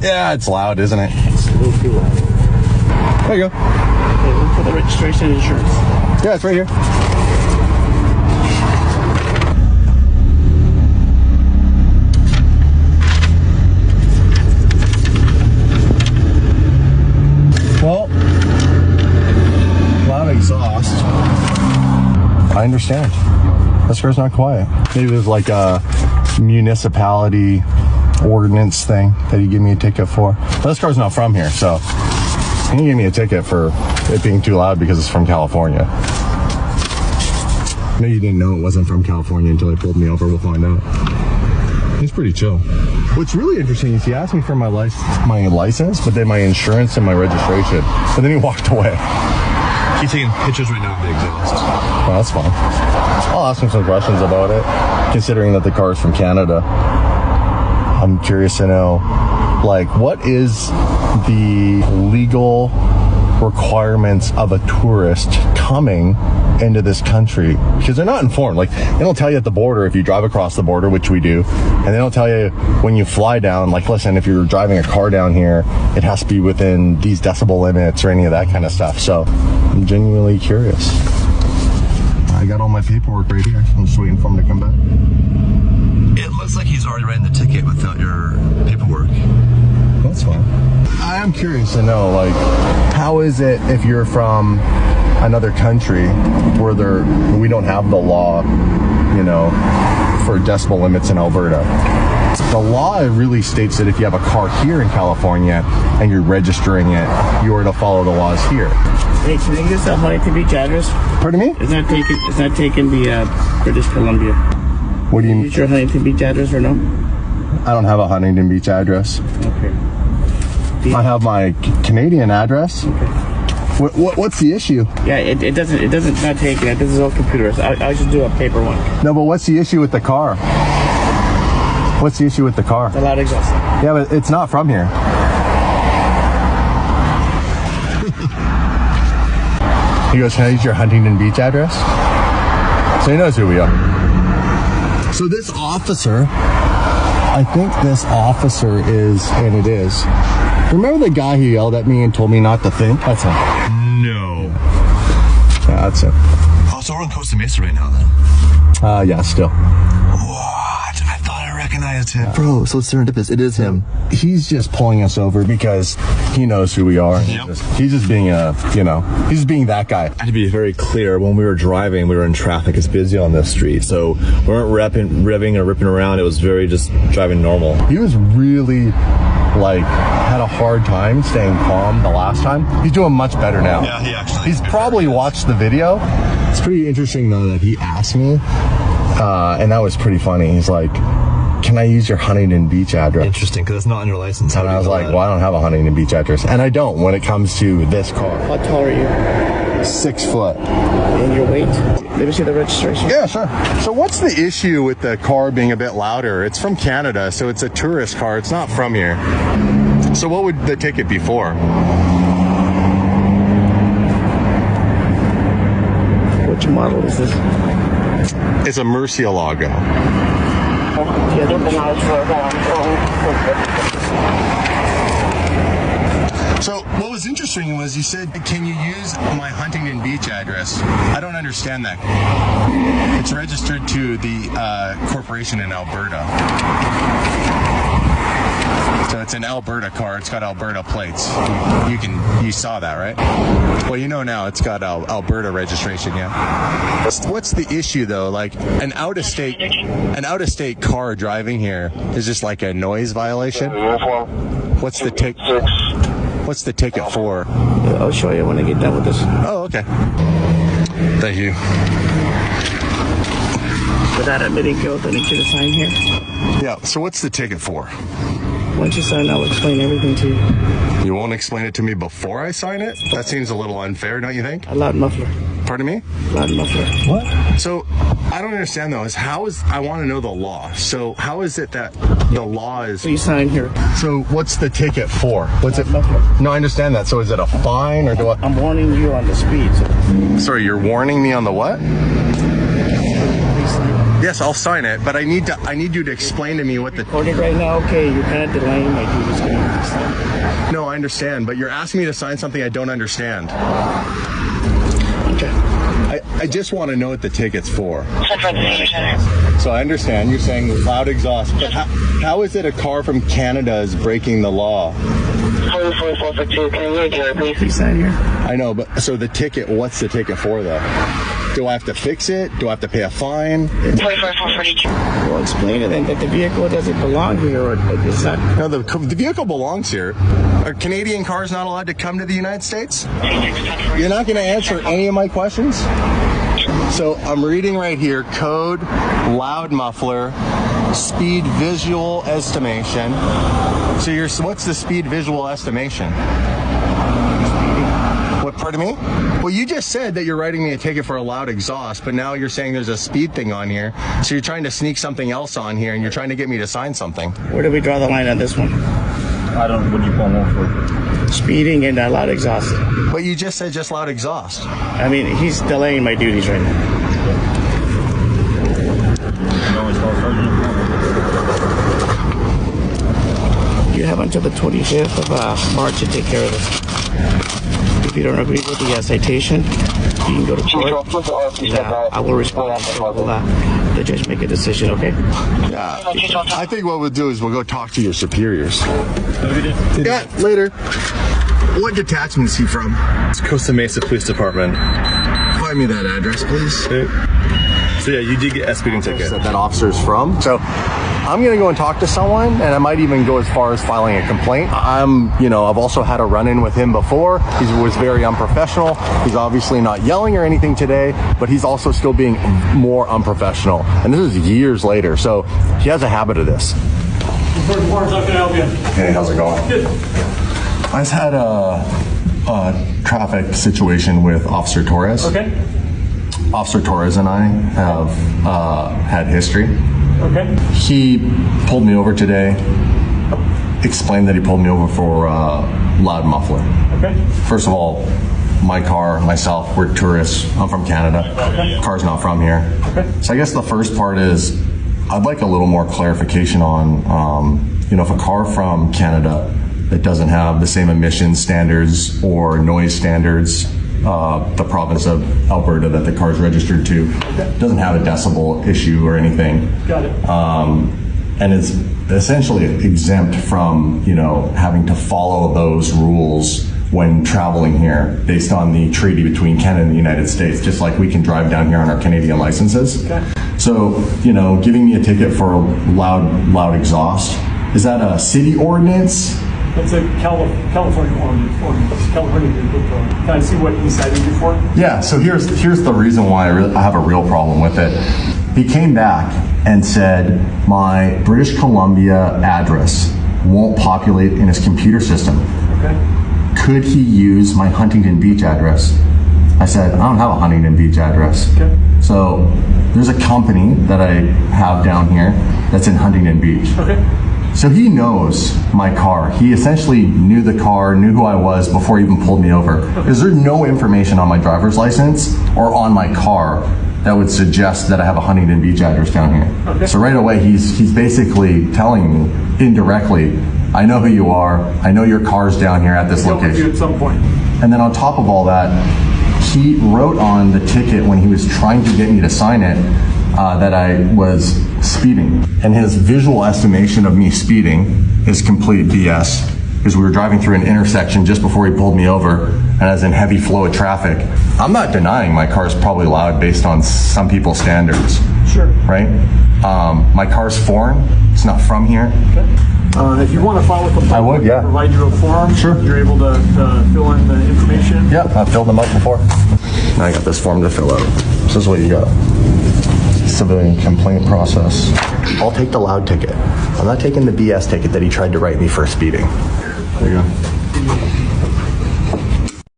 Yeah, it's loud, isn't it? It's a little too loud. There you go. Okay, look for the registration and insurance. Yeah, it's right here. Well, loud exhaust. I understand. This car's not quiet. Maybe there's like a municipality ordinance thing that he gave me a ticket for. But this car's not from here, so he gave me a ticket for it being too loud because it's from California. No, you didn't know it wasn't from California until he pulled me over. We'll find out. He's pretty chill. What's really interesting is he asked me for my license, but then my insurance and my registration. But then he walked away. He's taking pictures right now of the exhaust. Well, that's fine. I'll ask him some questions about it, considering that the car is from Canada. I'm curious to know, like, what is the legal requirements of a tourist coming into this country? Because they're not informed. Like, they don't tell you at the border if you drive across the border, which we do, and they don't tell you when you fly down, like, listen, if you're driving a car down here, it has to be within these decibel limits or any of that kind of stuff. So I'm genuinely curious. I got all my paperwork right here. I'm just waiting for him to come back. It looks like he's already written the ticket without your paperwork. That's fine. I am curious to know, like, how is it if you're from another country where we don't have the law, you know, for decibel limits in Alberta? The law really states that if you have a car here in California and you're registering it, you are to follow the laws here. Hey, can I get a Huntington Beach address? Pardon me? It's not taking the British Columbia. What do you mean? Is your Huntington Beach address or no? I don't have a Huntington Beach address. Okay. I have my Canadian address. Okay. What's the issue? Yeah, it doesn't not take it. This is all computers. I should do a paper one. No, but what's the issue with the car? What's the issue with the car? The loud exhaust. Yeah, but it's not from here. He goes, can I use your Huntington Beach address? So he knows who we are. So this officer, I think this officer is, and it is. Remember the guy who yelled at me and told me not to think? That's him. No. Yeah, that's him. Oh, so we're on Costa Mesa right now then? Yeah, still. What? I thought I recognized him. Bro, so serendipitous. It is him. He's just pulling us over because he knows who we are. Yep. He's just being he's just being that guy. I had to be very clear, when we were driving, we were in traffic. It's busy on this street, so we weren't revving or ripping around. It was very just driving normal. He was really, like, had a hard time staying calm the last time. He's doing much better now. Yeah, he actually. He's probably watched the video. It's pretty interesting, though, that he asked me, and that was pretty funny. He's like, can I use your Huntington Beach address? Interesting, because it's not on your license. And I was like, well, I don't have a Huntington Beach address. And I don't when it comes to this car. How tall are you? 6 foot. And your weight? Let me see the registration. Yeah, sure. So what's the issue with the car being a bit louder? It's from Canada, so it's a tourist car. It's not from here. So what would the ticket be for? Which model is this? It's a Murcielago. So what was interesting was you said, can you use my Huntington Beach address? I don't understand that. It's registered to the corporation in Alberta. So it's an Alberta car. It's got Alberta plates. You saw that, right? Well, you know now it's got Alberta registration, yeah. What's the issue though? Like an out of state car driving here is just like a noise violation. What's the ticket? What's the ticket for? I'll show you when I get done with this. Oh, okay. Thank you. Without admitting guilt, I need you to sign here. Yeah. So what's the ticket for? Once you sign, I'll explain everything to you. You won't explain it to me before I sign it? That seems a little unfair, don't you think? A loud muffler. Pardon me? Loud muffler. What? So I don't understand though. I want to know the law. So how is it that the law is? So you sign here. So what's the ticket for? What's it? Muffler. No, I understand that. So is it a fine or do I? I'm warning you on the speed. So. Sorry, you're warning me on the what? Yeah, Yes, I'll sign it, but I need you to explain to me what the... Recorded right now, okay, you're kind of delaying my duties. No, I understand, but you're asking me to sign something I don't understand. Okay. I just want to know what the ticket's for. So I understand you're saying loud exhaust, but how is it a car from Canada is breaking the law? Please sign here. I know, but so the ticket, what's the ticket for though? Do I have to fix it? Do I have to pay a fine? Well, explain it then that the vehicle doesn't belong here, or it's not. No, the vehicle belongs here. Are Canadian cars not allowed to come to the United States? You're not going to answer any of my questions? So I'm reading right here, code, loud muffler, speed visual estimation. So what's the speed visual estimation? What, pardon me? Well, you just said that you're writing me a ticket for a loud exhaust, but now you're saying there's a speed thing on here. So you're trying to sneak something else on here, and you're trying to get me to sign something. Where do we draw the line on this one? What do you pull more for? Speeding and loud exhaust. But you just said just loud exhaust. I mean, he's delaying my duties right now. You have until the 25th of March to take care of this. If you don't agree with the citation, you can go to court. I will respond. The judge make a decision, okay? I think what we'll do is we'll go talk to your superiors. Yeah, later. What detachment is he from? It's Costa Mesa Police Department. Find me that address, please. Okay. So yeah, you did get a speeding ticket. That officer's from. So I'm gonna go and talk to someone, and I might even go as far as filing a complaint. I've also had a run-in with him before. He was very unprofessional. He's obviously not yelling or anything today, but he's also still being more unprofessional. And this is years later, so he has a habit of this. How can I help you? Hey, how's it going? Good. I just had a traffic situation with Officer Torres. Okay. Officer Torres and I have had history. Okay. He pulled me over today, explained that he pulled me over for loud muffler. Okay. First of all, my car, myself, we're tourists. I'm from Canada. Okay. Car's not from here. Okay. So I guess the first part is I'd like a little more clarification on, if a car from Canada that doesn't have the same emission standards or noise standards, the province of Alberta that the car is registered to, doesn't have a decibel issue or anything. Got it. And it's essentially exempt from, having to follow those rules when traveling here based on the treaty between Canada and the United States, just like we can drive down here on our Canadian licenses. Okay. So, giving me a ticket for loud exhaust, is that a city ordinance? That's a California ordinance. California vehicle code. Can I see what he cited you for? Yeah, so here's the reason why I have a real problem with it. He came back and said, my British Columbia address won't populate in his computer system. Okay. Could he use my Huntington Beach address? I said, I don't have a Huntington Beach address. Okay. So there's a company that I have down here that's in Huntington Beach. Okay. So he knows my car. He essentially knew the car, knew who I was before he even pulled me over. Because there's no information on my driver's license or on my car that would suggest that I have a Huntington Beach address down here. Okay. So right away, he's basically telling me indirectly, I know who you are. I know your car's down here at this Dealt with you location. at some point. And then on top of all that, he wrote on the ticket when he was trying to get me to sign it that I was speeding. And his visual estimation of me speeding is complete BS, because we were driving through an intersection just before he pulled me over, and as in heavy flow of traffic. I'm not denying my car's probably loud based on some people's standards. Sure. Right? My car's foreign. It's not from here. Okay. If you want to file a complaint, I would, yeah. Provide you a form. Sure. You're able to fill in the information. Yeah, I've filled them out before. Now I got this form to fill out. This is what you got. Civilian complaint process. I'll take the loud ticket. I'm not taking the BS ticket that he tried to write me for speeding. There you go.